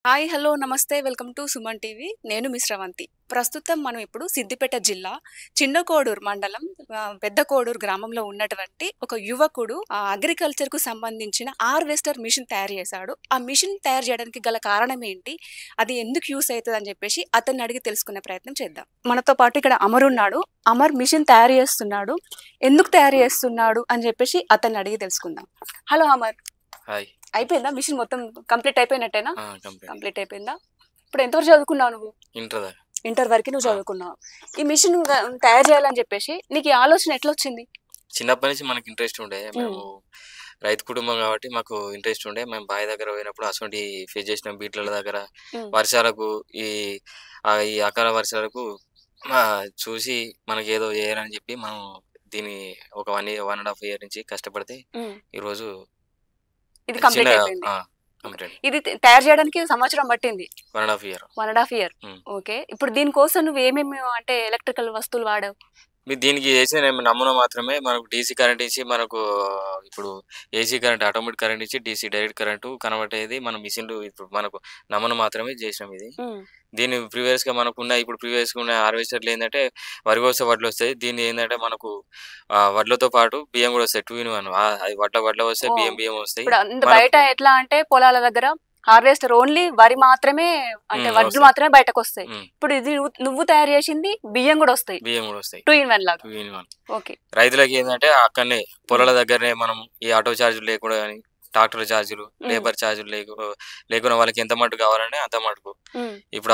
Hi hello నమస్తే welcome to Suman TV నేను miss Ravanthi ప్రస్తుతం మనం ఇప్పుడు సిద్దిపేట జిల్లా చిన్నకోడూరు మండలం పెద్ద కోడూరు గ్రామంలో ఉన్నటువంటి ఒక యువకుడు అగ్రికల్చర్ కు సంబంధించిన హార్వెస్టర్ మిషన్ తయారు చేశాడు. ఆ మిషన్ తయారు చేయడానికి గల కారణం ఏంటి, అది ఎందుకు యూస్ అవుతుంది అని చెప్పేసి అతన్ని అడిగి తెలుసుకునే ప్రయత్నం చేద్దాం. మనతో పాటు ఇక్కడ అమర్ ఉన్నాడు. అమర్ మిషన్ తయారు చేస్తున్నాడు. ఎందుకు తయారు చేస్తున్నాడు అని చెప్పేసి అతన్ని అడిగి తెలుసుకుందాం. హలో అమర్. హాయ్. అయిపోయిందా మిషన్ మొత్తం కంప్లీట్ అయిపోయినట్టేనా? కంప్లీట్ అయిపోయిందా? ఇప్పుడు ఎంతవరకు చదువుకున్నావు నువ్వు? ఇంటర్ వరకు నువ్వు చదువుకున్నావు. ఈ మిషన్ తయారు చేయాలని చెప్పేసి నీకు ఈ ఆలోచన ఎట్లా వచ్చింది? చిన్నప్పటి నుంచి మనకి ఇంట్రెస్ట్ ఉండే. మేము రైతు కుటుంబం కాబట్టి మాకు ఇంట్రెస్ట్ ఉండే. మేము బావి దగ్గర పోయినప్పుడు అసొంటి ఫేస్ చేసిన బీట్ల దగ్గర వర్షాలకు ఈ అకాల వర్షాలకు చూసి మనకి ఏదో చేయాలని చెప్పి మనం దీన్ని ఒక 1.5 year నుంచి కష్టపడితే ఈరోజు ఇది కంప్లీట్ అయిపోయింది. ఇది తయారు చేయడానికి సంవత్సరం పట్టింది. 1.5 year. ఓకే. ఇప్పుడు దీనికోసం నువ్వు ఏమేమి అంటే ఎలక్ట్రికల్ వస్తువులు వాడావు? దీనికి చేసే నమూనా మాత్రమే మనకు డీసీ కరెంట్ ఇచ్చి మనకు ఇప్పుడు ఏసీ కరెంట్ ఆటోమేటిక్ కరెంట్ ఇచ్చి డీసీ డైరెక్ట్ కరెంటు కన్వర్ట్ అయ్యేది మన మిషన్లు ఇప్పుడు మనకు నమూనా మాత్రమే చేసినాం. ఇది దీని ప్రీవియస్ గా మనకున్న ఇప్పుడు ప్రీవియస్ గా ఉన్న హార్వెస్టర్లు ఏంటంటే వరి కోసే వడ్లు వస్తాయి. దీన్ని ఏంటంటే మనకు వడ్లతో పాటు బియ్యం కూడా వస్తాయి. 2 in 1 వడ్ల వస్తాయి, బియ్యం వస్తాయి. బయట ఎట్లా అంటే పొలాల దగ్గర హార్వెస్టర్ ఓన్లీ వరి మాత్రమే అంటే వడ్లు మాత్రమే బయటకు వస్తాయి. ఇప్పుడు ఇది నువ్వు తయారు చేసింది బియ్యం కూడా వస్తాయి. 2 in 1 లాగా. ఓకే. రైతులకి ఏంటంటే అక్కడనే పొలాల దగ్గరనే మనం ఈ ఆటో ఛార్జీలు లేకుండా కానీ ట్రాక్టర్ ఛార్జీలు, లేబర్ ఛార్జీలు లేకుండా వాళ్ళకి ఎంత మటుకు కావాలంటే అంత మటుకు. ఇప్పుడు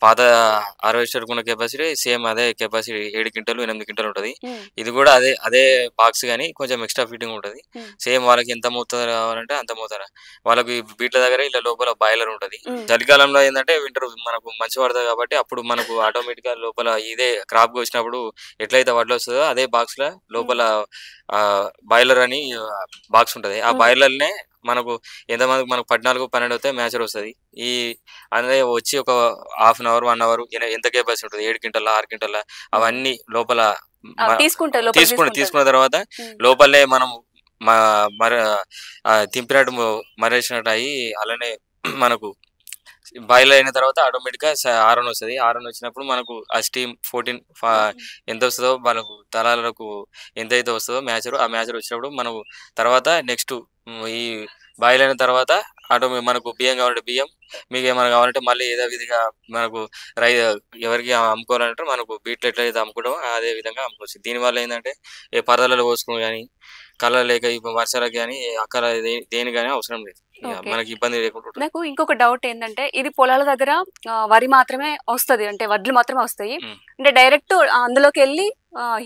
పాత హార్వెస్టర్ ఉన్న కెపాసిటీ సేమ్ అదే కెపాసిటీ 7 క్వింటాలు 8 క్వింటాలు ఉంటది. ఇది కూడా అదే బాక్స్ కానీ కొంచెం ఎక్స్ట్రా ఫిట్టింగ్ ఉంటది. సేమ్ వాళ్ళకి ఎంత మోతాదు కావాలంటే అంత మోతాదు. వాళ్ళకి బీట్ల దగ్గర ఇలా లోపల బాయిలర్ ఉంటది. చలికాలంలో ఏంటంటే వింటర్ మనకు మంచి పడుతుంది కాబట్టి అప్పుడు మనకు ఆటోమేటిక్ గా లోపల ఇదే క్రాప్ వచ్చినప్పుడు ఎట్లయితే వడ్లు వస్తుందో అదే బాక్స్ లో లోపల బాయిలర్ అని బాక్స్ ఉంటది. ఆ బాయిలర్ మనకు ఎంతమందికి మనకు 14-12 అవుతాయి మ్యాచర్ వస్తుంది. ఈ అనేది వచ్చి ఒక ½ hour 1 hour ఎంత కెపాసిటీ ఉంటుంది 7 క్వింటాల 6 క్వింటాల అవన్నీ లోపల తీసుకున్న తర్వాత లోపలే మనం తింపినట్టు మరేసినట్టు అయ్యి అలానే మనకు బాయిల్ అయిన తర్వాత ఆటోమేటిక్ గా ఆరన్ వస్తుంది. ఆరన్ వచ్చినప్పుడు మనకు ఆ స్టీమ్ 14 ఎంత వస్తుందో మనకు తలాలకు ఎంతైతే వస్తుందో ఆ మ్యాచర్ వచ్చినప్పుడు మనకు తర్వాత నెక్స్ట్ ఈ బాయిల్ అయిన తర్వాత మనకు బియ్యం కావాలంటే బియ్యం, మీకు ఏమైనా కావాలంటే మళ్ళీ ఏదో విధిగా మనకు ఎవరికి అమ్ముకోవాలంటే మనకు బీట్లు ఎట్లయితే అమ్ముకుంటామో అదే విధంగా అమ్ముకోవచ్చు. దీనివల్ల ఏంటంటే ఏ పరదలలో పోసుకుని కానీ కలర్ లేక వర్షాలకు కానీ అక్కడ దేని కానీ అవసరం లేదు, మనకి ఇబ్బంది లేకుండా. నాకు ఇంకొక డౌట్ ఏంటంటే ఇది పొలాల దగ్గర వరి మాత్రమే వస్తది అంటే వడ్లు మాత్రమే వస్తాయి అంటే డైరెక్ట్ అందులోకి వెళ్ళి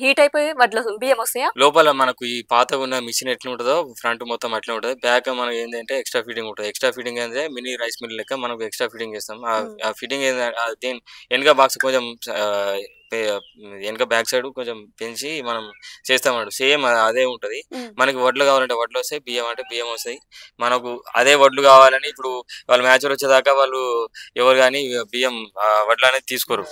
హీట్ అయిపోయి వడ్లు బియ్యం వస్తాయా? లోపల మనకు ఈ పాత ఉన్న మిషన్ ఎట్లా ఉంటుందో ఫ్రంట్ మొత్తం అట్లా ఉంటుంది. బ్యాక్ మనకి ఏంటంటే ఎక్స్ట్రా ఫిట్టింగ్ ఉంటుంది. ఎక్స్ట్రా ఫిట్టింగ్ అంటే మినీ రైస్ మిల్ లెక్క మనకు ఎక్స్ట్రా ఫిట్టింగ్ చేస్తాం. ఆ ఫిట్టింగ్ ఏంటంటే వెనక బాక్స్ కొంచెం వెనక బ్యాక్ సైడ్ కొంచెం పెంచి మనం చేస్తామన్నాడు. సేమ్ అదే ఉంటది. మనకి వడ్లు కావాలంటే వడ్లు వస్తాయి, బియ్యం అంటే బియ్యం వస్తాయి. మనకు అదే వడ్లు కావాలని ఇప్పుడు వాళ్ళు మ్యాచర్ వచ్చేదాకా వాళ్ళు ఎవరు కానీ బియ్యం వడ్లు అనేది తీసుకోరు.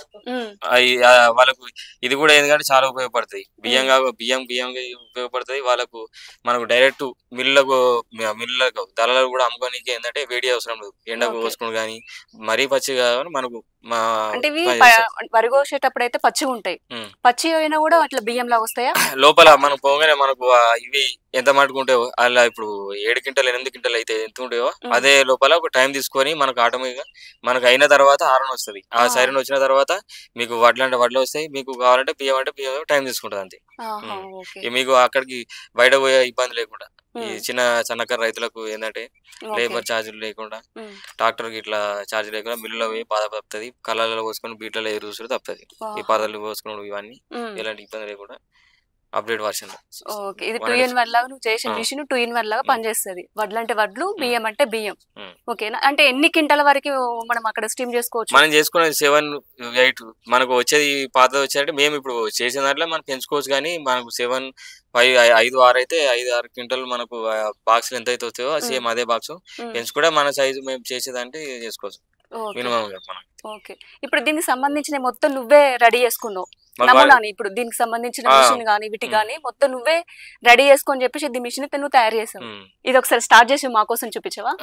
వాళ్ళకు ఇది కూడా ఏంటంటే చాలా ఉపయోగపడుతుంది. బియ్యం ఉపయోగపడుతుంది వాళ్ళకు. మనకు డైరెక్ట్ మిల్లులకు దళాలకు కూడా అమ్ముకోనికి ఏంటంటే వేడి అవసరం లేదు. ఎండకు పోసుకుని కానీ మరీ పచ్చిగా మనకు అంటే వరి కోసేటప్పుడు అయితే పచ్చిగా ఉంటాయి. పచ్చి అయినా కూడా అట్లా బియ్యం లాగా వస్తాయా? లోపల మనం పోగానే మనకు ఇవి ఎంత మటుకు ఉంటాయో అలా ఇప్పుడు 7 క్వింటాలు 8 క్వింటాలు అయితే ఎంత ఉంటాయో అదే లోపల ఒక టైం తీసుకొని మనకు ఆటోమేటిక్ గా మనకు అయిన తర్వాత హారన్ వస్తుంది. ఆ సైరన్ వచ్చిన తర్వాత మీకు వడ్లు అంటే వడ్లు వస్తాయి, మీకు కావాలంటే బియ్యం అంటే బియ్యం టైం తీసుకుంటది అంతే. మీకు అక్కడికి బయట పోయే ఇబ్బంది లేకుండా ఈ సన్నకారు రైతులకు ఏంటంటే లేబర్ ఛార్జీలు లేకుండా ట్రాక్టర్ కి ఇట్లా ఛార్జ్ లేకుండా మిల్లులో పోయి బాధ తప్పుతుంది. కళ్ళలో పోసుకొని బీట్లలో ఎదురు చూసుడు తప్పుతుంది. ఈ పాదలు పోసుకున్నాడు ఇవన్నీ ఎలాంటి ఇబ్బంది లేకుండా అప్డేట్ వర్షన్. ఇది 2 in 1 లాగా నువ్వు చేసిన మిషన్ 2 in 1 లాగా పనిచేస్తుంది. వడ్లు అంటే వడ్లు, బియ్యం అంటే బియ్యం. ఓకేనా? అంటే ఎన్ని క్వింటాల వరకు మనం అక్కడ స్టీమ్ చేసుకోవచ్చు? మనం చేసుకునేది 7, 8 మనకు వచ్చేది పాత వచ్చేది మేము ఇప్పుడు చేసిన దాంట్లో మనం పెంచుకోవచ్చు. కానీ మనకు 7, 5, 5, 6 అయితే 5, 6 క్వింటాలు మనకు బాక్స్ ఎంత అయితే వస్తాయో సేమ్ అదే బాక్స్ పెంచుకుంటే మన సైజు మేము చేసేదంటే చేసుకోవచ్చు మినిమం. ఓకే. ఇప్పుడు దీనికి సంబంధించిన మొత్తం నువ్వే రెడీ చేసుకున్నావు నమూనాని. ఇప్పుడు దీనికి సంబంధించిన మిషన్ గానీ వీటి గానీ మొత్తం నువ్వే రెడీ చేసుకొని చెప్పేసి ఈ మిషన్ నువ్వు తయారు చేసావు. ఇది ఒకసారి స్టార్ట్ చేసి మా కోసం చూపించవా?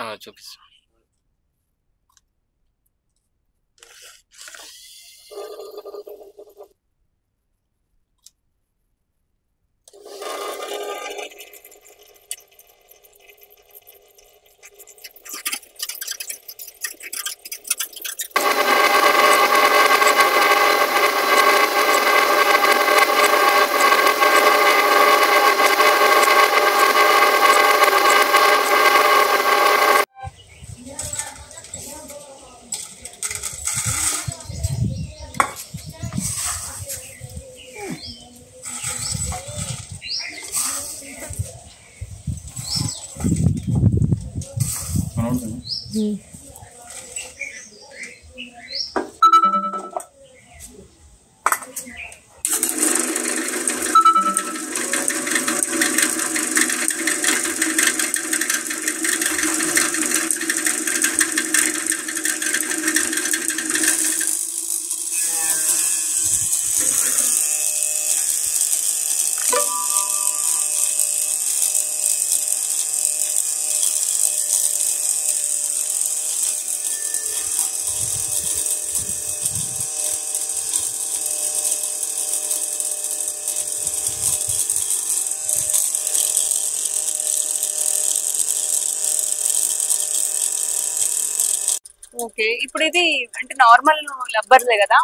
ఓకే. ఇప్పుడు ఇది అంటే నార్మల్ రబ్బర్లే కదా,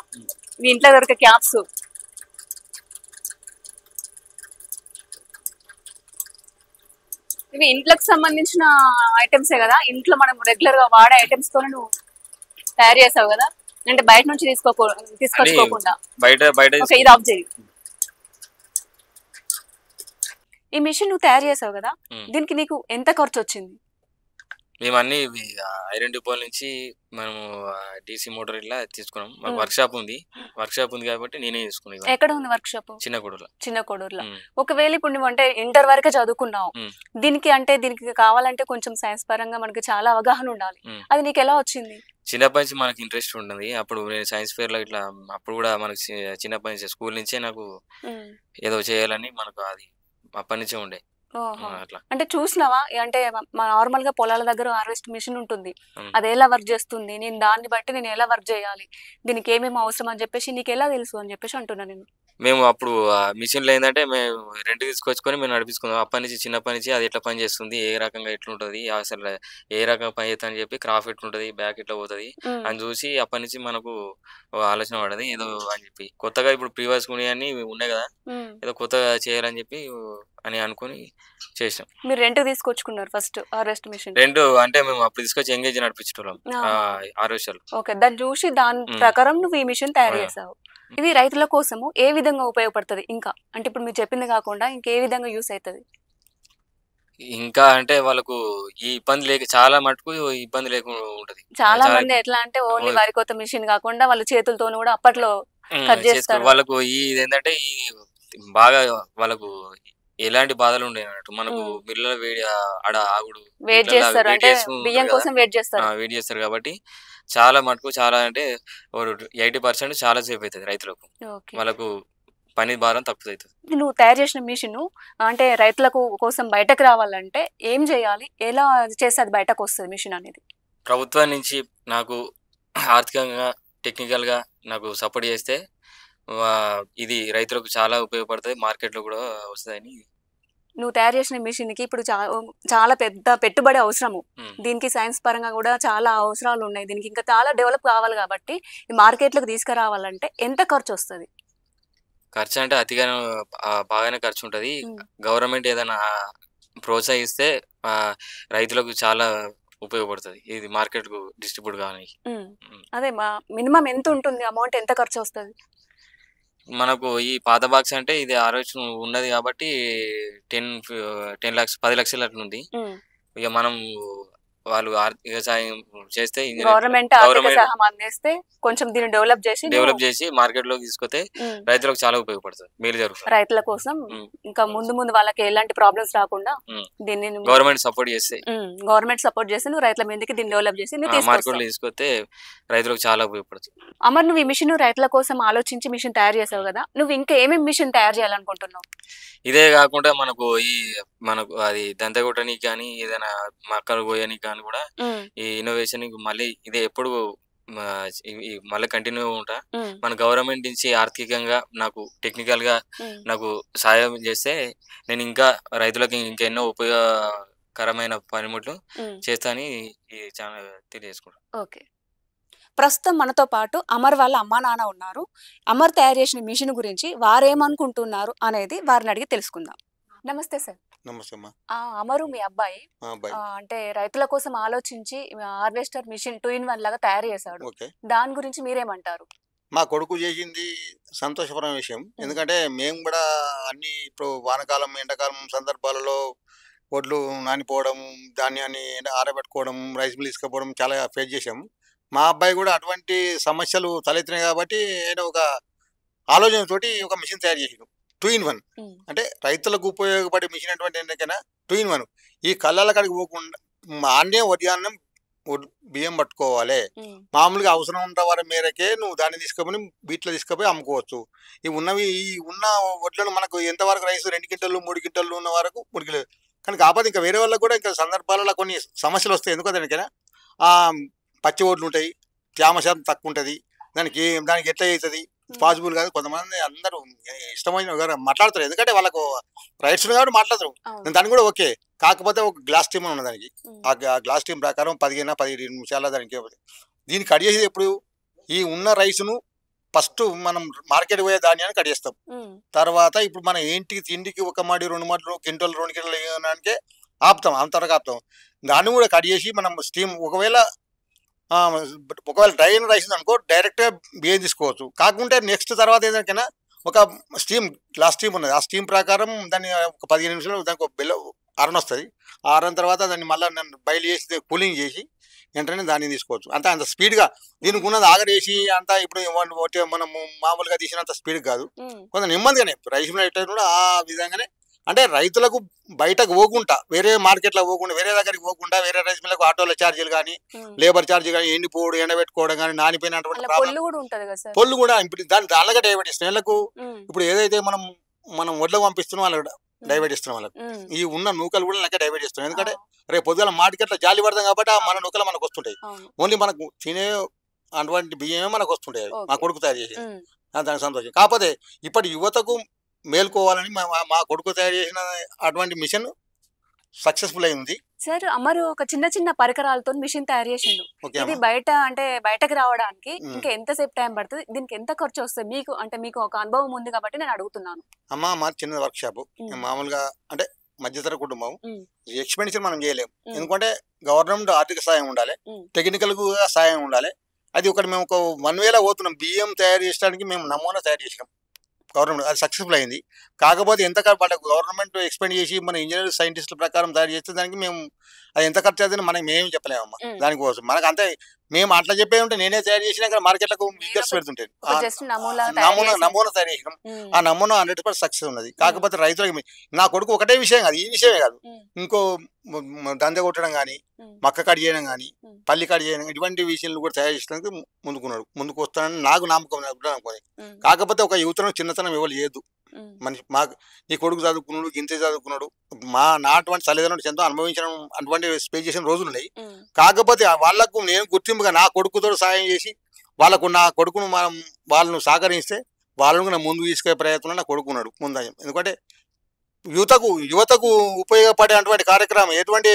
మీ ఇంట్లో దొరికే క్యాప్స్. ఇవి ఇంట్లోకి సంబంధించిన ఐటమ్సే కదా, ఇంట్లో మనం రెగ్యులర్ గా వాడే ఐటమ్స్ తోనే నువ్వు తయారు చేసావు కదా, అంటే బయట నుంచి తీసుకొచ్చుకోకుండా. బయట ఓకే, ఇది ఆఫ్ చేయి. ఈ మిషన్ నువ్వు తయారు చేసావు కదా, దీనికి నీకు ఎంత ఖర్చు వచ్చింది? మేము అన్ని ఐరన్ డిపోల నుంచి మనము డీసీ మోటార్ ఇట్లా తీసుకున్నాం. మాకు వర్క్ షాప్ ఉంది కాబట్టి నేనే తీసుకున్నాను. ఎక్కడ ఉంది వర్క్ షాప్? చిన్న కోడూరులో. ఒకవేళ ఇప్పుడు నువ్వు అంటే ఇంటర్ వరకే చదువుకున్నావు, దీనికి కావాలంటే కొంచెం సైన్స్ పరంగా మనకి చాలా అవగాహన ఉండాలి. అది నీకు ఎలా వచ్చింది? చిన్నప్పటి నుంచి మనకి ఇంట్రెస్ట్ ఉంటుంది. అప్పుడు నేను సైన్స్ ఫేర్ లో ఇట్లా అప్పుడు కూడా మనకి చిన్నప్పటి నుంచి స్కూల్ నుంచే నాకు ఏదో చేయాలని మనకు అది అప్పటి నుంచే ఉండే. అంటే చూసినావా, అంటే నార్మల్ గా పొలాల దగ్గర హార్వెస్ట్ మిషన్ ఉంటుంది, అది ఎలా వర్క్ చేస్తుంది, నేను దాన్ని బట్టి నేను ఎలా వర్క్ చేయాలి, దీనికి ఏమేమి అవసరం అని చెప్పేసి నీకు ఎలా తెలుసు అని చెప్పేసి అంటున్నా నేను. మేము అప్పుడు మిషన్లు ఏంటంటే మేము రెంట్ తీసుకొచ్చుకొని మేము నడిపించుకున్నాం. అప్పటి నుంచి చిన్నప్పటి నుంచి అది ఎట్లా పని చేస్తుంది, ఏ రకంగా ఎట్లుంటది, అసలు ఏ రకంగా పని చేస్తా అని చెప్పి క్రాఫ్ ఎట్లుంటది, బ్యాక్ ఎట్లా పోతుంది అని చూసి అప్పటి నుంచి మనకు ఆలోచన పడది ఏదో అని చెప్పి. కొత్తగా ఇప్పుడు ప్రీవియస్ అని ఉన్నాయి కదా, ఏదో కొత్తగా చేయాలని చెప్పి అని అనుకుని చేసాం. మీరు రెంట్ తీసుకొచ్చుకున్నారు ఫస్ట్ హార్వెస్ట్ మిషన్? రెంట్ అంటే మేము అప్పుడు తీసుకొచ్చి ఎంగేజ్ నడిపించడం హార్వెస్టర్. ఓకే, దాన్ని చూసి దాని ప్రకారం నువ్వు ఈ మిషన్ తయారు చేసావు. ఇది రైతుల కోసము ఏ విధంగా ఉపయోగపడుతుంది? ఇంకా అంటే ఇప్పుడు మీరు చెప్పింది కాకుండా ఇంకే విధంగా యూస్ అవుతుంది? ఇంకా అంటే వాళ్ళకు ఈ ఇబ్బంది లేక చాలా మటుకు ఇబ్బంది లేకుండా ఉంటది. చాలా మంది ఎట్లా అంటే ఓన్లీ వరి కోత మిషన్ కాకుండా వాళ్ళు చేతులతోనే కూడా అప్పట్లో కట్ చేస్తారు. వాళ్ళకు ఈ ఏంటంటే ఈ బాగా వాళ్ళకు ఎలాంటి బాధలు ఉండే అన్నట్టు. మనకు మిల్లులో వేడి ఆడ ఆగుడు వెయిట్ చేస్తారు, అంటే బియ్యం కోసం వెయిట్ చేస్తారు కాబట్టి చాలా మటుకు చాలా అంటే 80% చాలా సేఫ్ అవుతుంది రైతులకు. వాళ్ళకు పని భారం తక్కువ అవుతుంది. నువ్వు తయారు చేసిన మిషన్ అంటే రైతులకు కోసం బయటకు రావాలంటే ఏం చేయాలి, ఎలా చేస్తే అది బయటకు వస్తుంది మిషన్ అనేది? ప్రభుత్వం నుంచి నాకు ఆర్థికంగా టెక్నికల్ గా నాకు సపోర్ట్ చేస్తే ఇది రైతులకు చాలా ఉపయోగపడుతుంది, మార్కెట్ లో కూడా వస్తుందని. నువ్వు తయారు చేసిన మిషన్ కి ఇప్పుడు చాలా పెద్ద పెట్టుబడి అవసరము, దీనికి సైన్స్ పరంగా కూడా చాలా అవసరాలు ఉన్నాయి, దీనికి ఇంకా చాలా డెవలప్ కావాలి కాబట్టి ఈ మార్కెట్ లోకి తీసుకురావాలంటే ఎంత ఖర్చు వస్తుంది? ఖర్చు అంటే అతిగానే బాగానే ఖర్చు ఉంటది. గవర్నమెంట్ ఏదైనా ప్రోత్సహిస్తే రైతులకు చాలా ఉపయోగపడుతుంది ఇది మార్కెట్ కు డిస్ట్రిబ్యూట్ కావడానికి. అదే మినిమం ఎంత ఉంటుంది, అమౌంట్ ఎంత ఖర్చు వస్తుంది? మనకు ఈ పాత బాక్స్ అంటే ఇది ఆలోచన ఉన్నది కాబట్టి 10 లక్షలు 10 లక్షలు అట్లుంది. ఇక మనం వాళ్ళు ఆర్థిక సాయం చేస్తే గవర్నమెంట్ అందిస్తే కొంచెం దీన్ని డెవలప్ చేసి మార్కెట్ లోకి తీసుకొస్తే రైతులకు చాలా ఉపయోగపడుతుంది, మేలు జరుగుతుంది రైతుల కోసం. ఇంకా ముందు వాళ్ళకి ఎలాంటి ప్రాబ్లమ్స్ రాకుండా దీన్ని గవర్నమెంట్ సపోర్ట్ చేస్తే నువ్వు రైతుల మీదకి దీన్ని డెవలప్ చేసి మార్కెట్ లో తీసుకొస్తే రైతులకు చాలా ఉపయోగపడుతుంది. అమర్, నువ్వు ఈ మిషన్ రైతుల కోసం ఆలోచించి మిషన్ తయారు చేసావు కదా, నువ్వు ఇంకా ఏమేమి మిషన్ తయారు చేయాలనుకుంటున్నావు? ఇదే కాకుండా మనకు అది దంతగొట్టనికి కానీ ఏదైనా మక్కలు కోయడానికి కానీ కూడా ఈ ఇన్నోవేషన్ మళ్ళీ ఇదే ఎప్పుడు మళ్ళీ కంటిన్యూ ఉంటా. మన గవర్నమెంట్ నుంచి ఆర్థికంగా నాకు టెక్నికల్ గా నాకు సాయం చేస్తే నేను ఇంకా రైతులకు ఇంకెన్నో ఉపయోగకరమైన పనిముట్లు చేస్తానని ఈ ఛానల్ తెలియజేసుకుంటాను. ఓకే, ప్రస్తుతం మనతో పాటు అమర్ వాళ్ళ అమ్మా నాన్న ఉన్నారు. అమర్ తయారు చేసిన మిషన్ గురించి వారేమనుకుంటున్నారు అనేది వారిని అడిగి తెలుసుకుందాం. నమస్తే సార్. నమస్తే అమ్మా. అమరు మీ అబ్బాయి అంటే రైతుల కోసం ఆలోచించి హార్వెస్టర్ మిషన్ 2-in-1 లాగా తయారు చేశాడు, దాని గురించి మీరేమంటారు? మా కొడుకు చేసింది సంతోషకరమైన విషయం. ఎందుకంటే మేము కూడా అన్ని ఇప్పుడు వానకాలం ఎండాకాలం సందర్భాలలో వడ్లు నానిపోవడం, ధాన్యాన్ని ఆరబెట్టుకోవడం, రైస్ మిల్ తీసుకుపోవడం చాలా ఫేస్ చేసాము. మా అబ్బాయి కూడా అటువంటి సమస్యలు తలెత్తినాయి కాబట్టి ఆయన ఒక ఆలోచనతోటి ఒక మిషన్ తయారు చేసిండు. 2 in 1 అంటే రైతులకు ఉపయోగపడే మిషన్ అటువంటి ఏంటంటే 2 in 1. ఈ కళ్ళల కాడికి పోకుండా ఆన్నే వడ్యాన్నం బియ్యం పట్టుకోవాలి. మామూలుగా అవసరం ఉన్న వారి మేరకే నువ్వు దాన్ని తీసుకుపోయి బీట్లో తీసుకుపోయి అమ్ముకోవచ్చు. ఈ ఉన్న వడ్లను మనకు ఎంతవరకు రైస్ 2 క్వింటాలు 3 క్వింటాలు ఉన్న వరకు 3 కిలో. కానీ కాకపోతే ఇంకా వేరే వాళ్ళకు కూడా ఇంకా సందర్భాలలో కొన్ని సమస్యలు వస్తాయి. ఎందుకో దానికైనా పచ్చి ఓట్లు ఉంటాయి, తేమ శాతం తక్కువ ఉంటుంది, దానికి ఎట్లా అవుతుంది పాసిబుల్ కాదు. కొంతమంది అందరూ ఇష్టమైన మాట్లాడతారు, ఎందుకంటే వాళ్ళకు రైట్స్ కాబట్టి మాట్లాడతారు. దానికి కూడా ఓకే. కాకపోతే ఒక గ్లాస్ టీమ్ ఉన్నది దానికి. ఆ గ్లాస్ టీమ్ ప్రకారం 15 నిమిషాల దానికి దీన్ని కట్ చేసేది ఎప్పుడు ఈ ఉన్న రైస్ను ఫస్ట్ మనం మార్కెట్ పోయే ధాన్యాన్ని కట్ చేస్తాం. తర్వాత ఇప్పుడు మన ఏంటికి తిండికి 1 మాడి 2 మాటలు క్వింటాలు 2 క్వింటాలు వేయడానికి ఆపుతాం, అంతవరకు ఆపుతాం. దాన్ని కూడా కట్ చేసి మనం స్టీమ్ ఒకవేళ డ్రై రైస్ అనుకో డైరెక్ట్గా బియ్యం తీసుకోవచ్చు. కాకుంటే నెక్స్ట్ తర్వాత ఏదైనా ఒక గ్లాస్ స్టీమ్ ఉన్నది. ఆ స్టీమ్ ప్రకారం దాన్ని ఒక 15 నిమిషాలు దానికి ఒక బెల్ల వస్తుంది. ఆరిన తర్వాత దాన్ని మళ్ళీ బయలు చేసి కూలింగ్ చేసి వెంటనే దాన్ని తీసుకోవచ్చు. అంత స్పీడ్గా దీనికి ఉన్నది ఆగడేసి అంతా ఇప్పుడు మనం మామూలుగా తీసినంత స్పీడ్ కాదు, కొంత నెమ్మదిగానే రైస్ మిల్ కూడా ఆ విధంగానే. అంటే రైతులకు బయటకు పోకుండా వేరే మార్కెట్లో పోకుండా వేరే దగ్గరికి పోకుండా వేరే రైస్ మిల్లకు ఆటోల ఛార్జీలు కానీ లేబర్ ఛార్జీలు కానీ ఎండిపోవడం ఎండబెట్టుకోవడం కానీ నానిపోయినటువంటి పొల్లు కూడా ఇప్పుడు దానిలాగా డైవర్ట్ ఇస్తున్నాం వీళ్ళకు. ఇప్పుడు ఏదైతే మనం వడ్లకు పంపిస్తున్నాం వాళ్ళకి డైవర్ట్ ఇస్తున్నాం వాళ్ళకి. ఈ ఉన్న నూకలు కూడా లెక్క డైవర్ట్ ఇస్తున్నాం. ఎందుకంటే రేపు పొద్దున మార్కెట్లో జాలి పడతాం కాబట్టి మన నూకలు మనకు వస్తుంటాయి. ఓన్లీ మనకు తినే అటువంటి బియ్యమే మనకు వస్తుంటాయి, మా కొడుకు తయారు చేసి. దానికి సంతోషం. కాకపోతే ఇప్పటి యువతకు మేల్కోవాలని మా కొడుకు తయారు చేసిన అటువంటి మిషన్ సక్సెస్ఫుల్ అయింది. సార్ అమరు ఒక చిన్న పరికరాలతో మిషన్ తయారు చేసిండు. ఇది బయటకు రావడానికి ఇంకా ఎంతసేపు టైం పడుతుంది, దీనికి ఎంత ఖర్చు వస్తుంది మీకు? అంటే మీకు ఒక అనుభవం ఉంది కాబట్టి నేను అడుగుతున్నాను. మా చిన్న వర్క్ షాప్ మామూలుగా అంటే మధ్యతర కుటుంబం, ఎక్స్పెండిచర్ మనం చేయలేము. ఎందుకంటే గవర్నమెంట్ ఆర్థిక సాయం ఉండాలి, టెక్నికల్ గా సాయం ఉండాలి. అది ఒకటి మేము ఒక 1 వేల పోతున్నాం బియ్యం తయారు చేయడానికి. మేము నమూనా తయారు చేసినాం గవర్నమెంట్, అది సక్సెస్ఫుల్ అయింది. కాకపోతే ఎంత వాళ్ళకు గవర్నమెంట్ ఎక్స్పెండ్ చేసి మన ఇంజనీర్ సైంటిస్టుల ప్రకారం తయారు చేస్తే దానికి మేము అది ఎంత ఖర్చు అవుతుంది మనం ఏమి చెప్పలేమమ్మా. దానికోసం మనకు అంతే మేము అట్లా చెప్పే ఉంటే నేనే తయారు చేసినా మార్కెట్లకు బిగ్గర్స్ పెడుతుంటాను. నమూనా తయారు చేసినాం, ఆ నమూనా 100% సక్సెస్ ఉన్నది. కాకపోతే రైతులకు నా కొడుకు ఒకటే విషయం కాదు, ఈ విషయమే కాదు, ఇంకో దంద కొట్టడం కానీ మక్క కట్ చేయడం కానీ పల్లి కట్ చేయడం ఇటువంటి విషయాలు కూడా తయారు చేయడానికి ముందుకు వస్తానని నాకు నమ్మకం. కాకపోతే ఒక యువతను చిన్నతనం ఎవరు లేదు. మనిషి నీ కొడుకు చదువుకున్నాడు, గింతే చదువుకున్నాడు, నా అటువంటి తల్లిదండ్రులు ఎంతో అనుభవించడం అటువంటి స్పేస్ చేసిన రోజులు ఉన్నాయి. కాకపోతే వాళ్ళకు నేను గుర్తింపుగా నా కొడుకుతో సాయం చేసి నా కొడుకును వాళ్ళను సహకరిస్తే వాళ్ళను ముందుకు తీసుకెళ్లే ప్రయత్నంలో నా కొడుకున్నాడు ముందు. ఎందుకంటే యువతకు ఉపయోగపడే అటువంటి కార్యక్రమం ఎటువంటి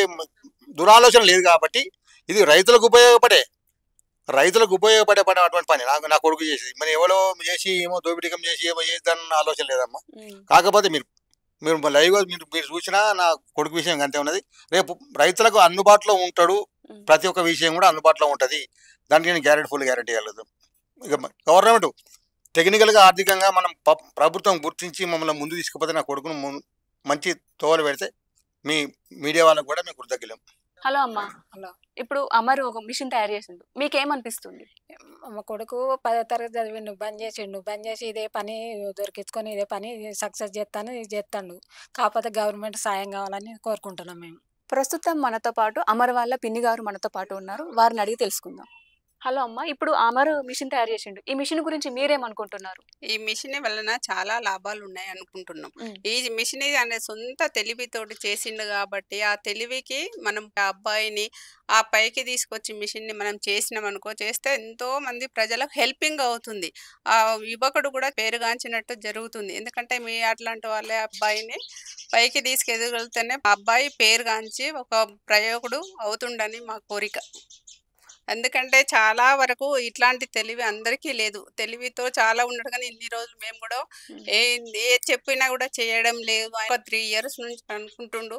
దురాలోచన లేదు కాబట్టి ఇది రైతులకు ఉపయోగపడేటువంటి పని నా కొడుకు చేసేది. మరి ఎవరో చేసి ఏమో దోపిడీకం చేసి ఏమో చేద్దాన్న ఆలోచన లేదమ్మా. కాకపోతే మీరు లైవ్గా మీరు చూసినా నా కొడుకు విషయం అంతే ఉన్నది. రేపు రైతులకు అందుబాటులో ఉంటాడు, ప్రతి ఒక్క విషయం కూడా అందుబాటులో ఉంటుంది. దానికి నేను గ్యారెంటీ ఇవ్వలేదు. ఇక గవర్నమెంట్ టెక్నికల్గా ఆర్థికంగా మనం ప్రభుత్వం గుర్తించి మమ్మల్ని ముందు తీసుకుపోతే నా కొడుకును మంచి తోవలు పెడితే మీ మీడియా వాళ్ళకు కూడా మేము కృతజ్ఞులం. హలో అమ్మా. హలో. ఇప్పుడు అమరు ఒక మిషన్ తయారు చేసిండు, మీకేమనిపిస్తుంది? మా కొడుకు 10వ తరగతి చదివిండు, బంద్ చేసి ఇదే పని దొరికించుకొని ఇదే పని సక్సెస్ చేస్తాడు. కాకపోతే గవర్నమెంట్ సాయం కావాలని కోరుకుంటున్నాం మేము. ప్రస్తుతం మనతో పాటు అమర్ వాళ్ళ పిన్ని గారు మనతో పాటు ఉన్నారు, వారిని అడిగి తెలుసుకుందాం. హలో అమ్మ, ఇప్పుడు అమర్ మిషన్ తయారు చేసిండు, ఈ మిషన్ గురించి మీరేమనుకుంటున్నారు? ఈ మిషన్ వలన చాలా లాభాలు ఉన్నాయి అనుకుంటున్నాం. ఈ మిషన్ అనే సొంత తెలివితోటి చేసిండు కాబట్టి ఆ తెలివికి మనం ఆ అబ్బాయిని ఆ పైకి తీసుకొచ్చి మిషన్ ని మనం చేస్తే ఎంతో మంది ప్రజలకు హెల్పింగ్ అవుతుంది. ఆ యువకుడు కూడా పేరుగాంచినట్టు జరుగుతుంది. ఎందుకంటే మీ అట్లాంటి వాళ్ళే అబ్బాయిని పైకి తీసుకెళ్ళగలిగితేనే ఆ అబ్బాయి పేరుగాంచి ఒక ప్రయోగుడు అవుతుండని మా కోరిక. ఎందుకంటే చాలా వరకు ఇట్లాంటి తెలివి అందరికీ లేదు. తెలివితో చాలా ఉన్నాడు కానీ ఇన్ని రోజులు మేము కూడా ఏ చెప్పినా కూడా చేయడం లేదు. ఒక 3 years నుంచి అనుకుంటుండు.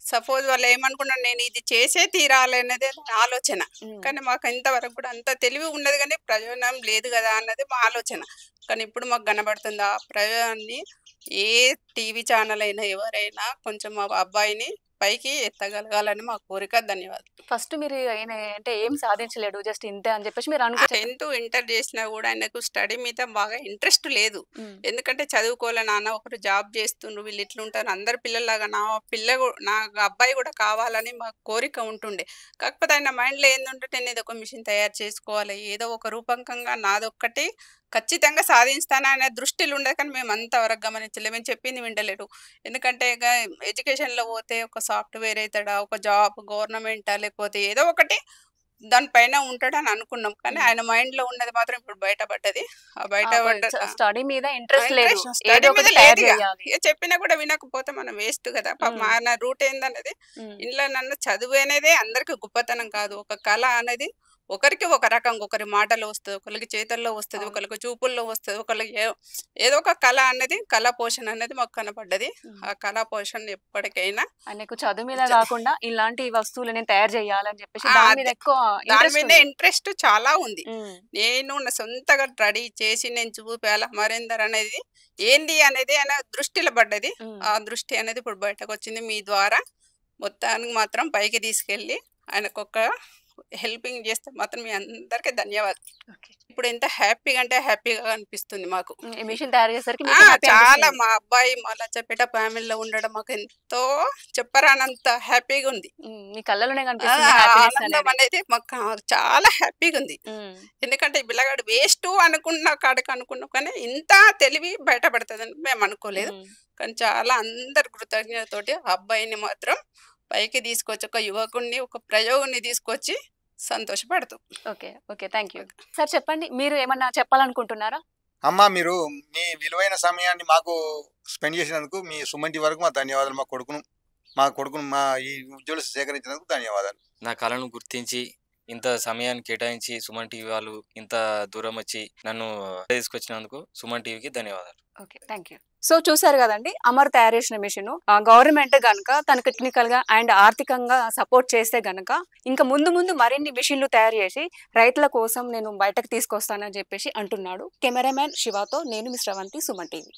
సపోజ్ వాళ్ళు ఏమనుకున్నాను, నేను ఇది చేసే తీరాలి అనేది ఆలోచన. కానీ మాకు ఇంతవరకు కూడా అంత తెలివి ఉన్నది కానీ ప్రయోజనం లేదు కదా అన్నది మా ఆలోచన. కానీ ఇప్పుడు మాకు కనబడుతుంది ఆ ప్రయోజనాన్ని. ఏ టీవీ ఛానల్ అయినా ఎవరైనా కొంచెం మా అబ్బాయిని పైకి ఎత్తగలగాలని మా కోరిక. ధన్యవాదాలు. ఫస్ట్ మీరు ఆయన అంటే ఏం సాధించలేడు, జస్ట్ ఇంతే అని చెప్పేసి మీరు అనుకో 10th ఇంటర్ చేసినా కూడా ఆయనకు స్టడీ మీద బాగా ఇంట్రెస్ట్ లేదు. ఎందుకంటే చదువుకోలే నాన్న, ఒకరు జాబ్ చేస్తుండ్రు, వీళ్ళు ఇట్లుంటారు, అందరు పిల్లల్లాగా నా అబ్బాయి కూడా కావాలని మా కోరిక ఉంటుండే. కాకపోతే ఆయన మైండ్లో ఏంటంటే నేను ఏదో ఒక మిషన్ తయారు చేసుకోవాలి, ఏదో ఒక రూపకంగా నాదొక్కటి ఖచ్చితంగా సాధిస్తాను అనే దృష్టిలో ఉండే. కానీ మేము అంతవరకు గమనించలేదు, మేము చెప్పింది వింటలేడు. ఎందుకంటే ఇక ఎడ్యుకేషన్లో పోతే ఒక సాఫ్ట్వేర్ అవుతాడా, ఒక జాబ్ గవర్నమెంటా, లేకపోతే ఏదో ఒకటి దానిపైన ఉంటాడని అనుకున్నాం. కానీ ఆయన మైండ్లో ఉన్నది మాత్రం ఇప్పుడు బయటపడ్డది. ఆ బయటపడ్డ స్టడీ మీద ఇంట్రెస్ట్ లేదు, స్టడీ ఏదో మీద ఒకటి లేదు. తయారు ఇక చేయాలి. చెప్పినా కూడా వినకపోతే మనం వేస్ట్ కదా. పాపం ఆయన రూట్ ఏందన్నది ఇంట్లో నన్ను చదువు అనేది అందరికి గొప్పతనం కాదు. ఒక కళ అనేది ఒకరికి ఒక రకంగా, ఒకరి మాటలో వస్తుంది, ఒకరికి చేతల్లో వస్తుంది, ఒకరికి చూపుల్లో వస్తుంది, ఒకరికి ఏదో ఒక కళ అనేది, కళా పోషణ అనేది మాకు కనపడ్డది. ఆ కళా పోషణ ఎప్పటికైనా ఆయనకు చదువు మీద కాకుండా ఇలాంటి వస్తువులు నేను తయారు చేయాలని చెప్పేసి ఆ, దాని మీద అదే. ఎక్కువ దాని ఇంట్రెస్ట్ మీద ఉంది. ఇంట్రెస్ట్ చాలా ఉంది. ఉమ్, నేను నా సొంతగా రెడీ చేసి నేను చూపాల మరేందర్ అనేది ఏంది అనేది ఆయన దృష్టిలో పడ్డది. ఉమ్. ఆ దృష్టి అనేది ఇప్పుడు బయటకు వచ్చింది. మీ ద్వారా మొత్తానికి మాత్రం పైకి తీసుకెళ్ళి ఆయనకు ఒక హెల్పింగ్ చేస్తే మాత్రం మీ అందరికీ ధన్యవాదాలు. ఓకే. ఇప్పుడు ఎంత హ్యాపీగా అంటే హ్యాపీగా అనిపిస్తుంది మాకు. ఈ మిషన్ తయారు చేసరికి ఆ, మీకు happy చాలా అనిపిస్తుంది. మా అబ్బాయి మా లచ్చపేట ఫ్యామిలీలో ఉండడం మాకు ఎంతో చెప్పరానంత హ్యాపీగా ఉంది. మీ కళ్ళలోనే ఆ, కనిపిస్తుంది హ్యాపీనెస్ ఆనందం అనేది. అనేది మాకు చాలా హ్యాపీగా ఉంది. ఉమ్, ఎందుకంటే ఈ పిల్లగాడు వేస్ట్ అనుకున్న కాడికి అనుకున్నాం, కానీ ఇంత తెలివి బయటపడుతుందని మేము అనుకోలేదు. ఉమ్. కానీ చాలా అందరు కృతజ్ఞతతోటి ఆ అబ్బాయిని మాత్రం పైకి తీసుకొచ్చి, ఒక యువకుడిని, ఒక ప్రయోగుని తీసుకొచ్చి సంతోషపడుతూ. Okay okay, thank you sir. చెప్పండి, మీరు ఏమన్నా చెప్పాలనుకుంటున్నారా? అమ్మ, మీరు మీ విలువైన సమయాన్ని మాకు స్పెండ్ చేసినందుకు మీ సుమంటి వరకు మా ధన్యవాదాలు. మా ఈ ఉద్యోగులు సేకరించినందుకు ధన్యవాదాలు. నా కళను గుర్తించి ఇంత సమయాన్ని కేటాయించి సుమన్ టీవీ వాళ్ళు ఇంత దూరం వచ్చి నన్ను తీసుకొచ్చినందుకు సుమన్ టీవీకి ధన్యవాదాలు. Okay, thank you. సో చూసారు కదండి, అమర్ తయారు చేసిన మిషన్ గవర్నమెంట్ గనుక తనకు టెక్నికల్ గా అండ్ ఆర్థికంగా సపోర్ట్ చేస్తే గనక ఇంకా ముందు ముందు మరిన్ని మిషన్లు తయారు చేసి రైతుల కోసం నేను బయటకు తీసుకొస్తానని చెప్పేసి అంటున్నాడు. కెమెరామ్యాన్ శివాతో నేను మిస్ శ్రవంతి, సుమన్ టీవీ.